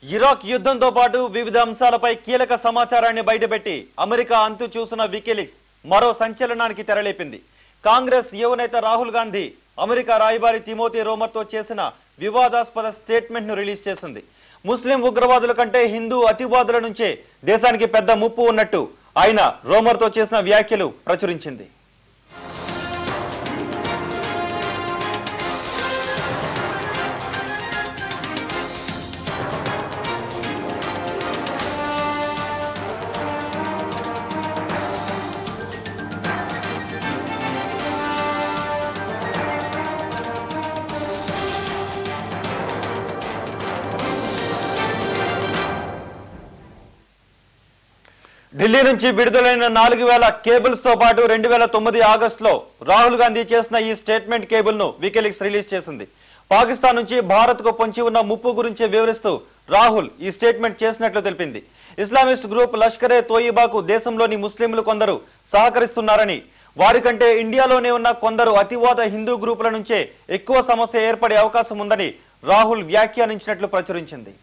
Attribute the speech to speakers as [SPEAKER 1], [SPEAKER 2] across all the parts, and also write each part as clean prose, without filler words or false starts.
[SPEAKER 1] Iraq యుద్ధంతో పాటు వివిధ అంశాలపై కీలక సమాచారాన్ని బయటపెట్టి అమెరికా అంతు చూసిన వికీలీక్స్ మరో సంచలనానికి తెరలేపింది. కాంగ్రెస్ యువ నేత రాహుల్ గాంధీ అమెరికా రాయబారి తిమోతి రోమర్తో చేసిన వివాదాస్పద స్టేట్మెంట్ ను రిలీజ్ చేసింది. ముస్లిం ఉగ్రవాదుల కంటే హిందూ అతివాదుల నుంచే దేశానికి పెద్ద ముప్పు ఉన్నట్టు ఆయన రోమర్తో చేసిన వ్యాఖ్యలు ప్రచురించింది. ఢిల్లీ నుంచి విడుదలైన 4000 కేబుల్స్ తో పాటు 2009 ఆగస్టులో రాహుల్ గాంధీ చేసిన ఈ స్టేట్మెంట్ కేబుల్ ను వికీలీక్స్ రిలీజ్ చేసింది. పాకిస్తాన్ నుంచి భారత్ కు పొంచి ఉన్న ముప్పు గురించి వివరిస్తూ రాహుల్ ఈ స్టేట్మెంట్ చేసినట్లు తెలిపింది. ఇస్లామిస్ట్ గ్రూప్ లష్కరే తోయిబాకు దేశంలోని ముస్లింలు కొందరు సహకరిస్తున్నారని, వారికంటే ఇండియాలోనే ఉన్న కొందరు అతివాద హిందూ గ్రూపుల నుంచే ఎక్కువ సమస్య ఏర్పడే అవకాశం ఉందని రాహుల్ వ్యాఖ్యానించినట్లు ప్రచురించింది.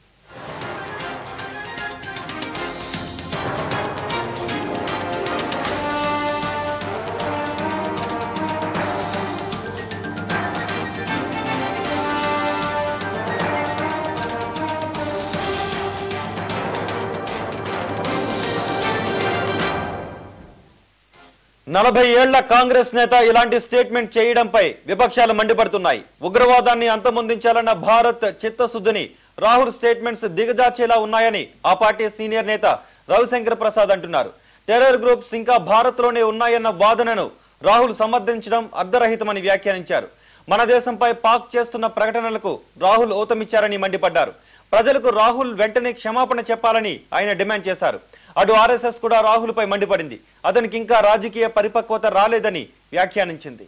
[SPEAKER 1] నలభై ఏళ్ల కాంగ్రెస్ నేత ఇలాంటి స్టేట్మెంట్ చేయడంపై విపక్షాలు మండిపడుతున్నాయి. ఉగ్రవాదాన్ని అంతమొందించాలన్న భారత్ చిత్తశుద్ధిని రాహుల్ స్టేట్మెంట్స్ దిగజార్చేలా ఉన్నాయని ఆ పార్టీ సీనియర్ నేత రవిశంకర్ ప్రసాద్ అంటున్నారు. టెర్రర్ గ్రూప్స్ ఇంకా భారత్ లోనే ఉన్నాయన్న వాదనను రాహుల్ సమర్థించడం అర్ధరహితమని వ్యాఖ్యానించారు. మన దేశంపై పాక్ చేస్తున్న ప్రకటనలకు రాహుల్ ఊతమిచ్చారని మండిపడ్డారు. ప్రజలకు రాహుల్ వెంటనే క్షమాపణ చెప్పాలని ఆయన డిమాండ్ చేశారు. అటు ఆర్ఎస్ఎస్ కూడా రాహుల్ పై మండిపడింది. అతనికి ఇంకా రాజకీయ పరిపక్వత రాలేదని వ్యాఖ్యానించింది.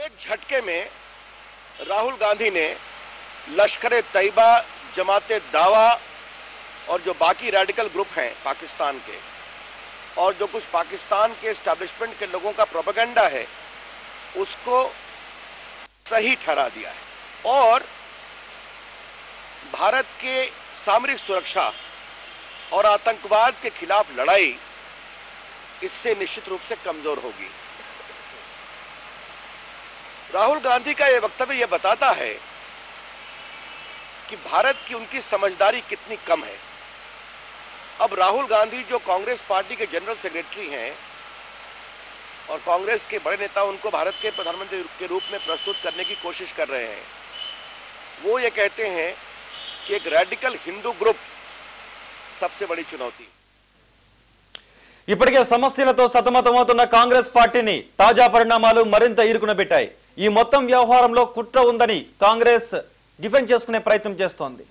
[SPEAKER 2] एक झटके में राहुल गांधी ने लश्कर तैयबा, जमाते दावा और जो बाकी रेडिकल ग्रुप हैं पाकिस्तान के, और जो कुछ पाकिस्तान के एस्टैब्लिशमेंट के लोगों का प्रोपेगेंडा है, उसको सही ठहरा दिया है और भारत के सामरिक सुरक्षा और आतंकवाद के खिलाफ लड़ाई इससे निश्चित रूप से कमजोर होगी। राहुल गांधी का यह वक्तव्य यह बताता है कि भारत की उनकी समझदारी कितनी कम है। अब राहुल गांधी जो कांग्रेस पार्टी के जनरल सेक्रेटरी हैं और कांग्रेस के बड़े नेता उनको भारत के प्रधानमंत्री के रूप में प्रस्तुत करने की कोशिश कर रहे हैं, वो ये कहते हैं कि एक रेडिकल हिंदू ग्रुप सबसे बड़ी चुनौती।
[SPEAKER 1] ఇప్పటికే సమస్యలతో సతమతమవుతున్న కాంగ్రెస్ పార్టీని తాజా పరిణామాలు మరింత ఇరుకునబెట్టాయి. ఈ మొత్తం వ్యవహారంలో కుట్ర ఉందని కాంగ్రెస్ డిఫెండ్ చేసుకునే ప్రయత్నం చేస్తోంది.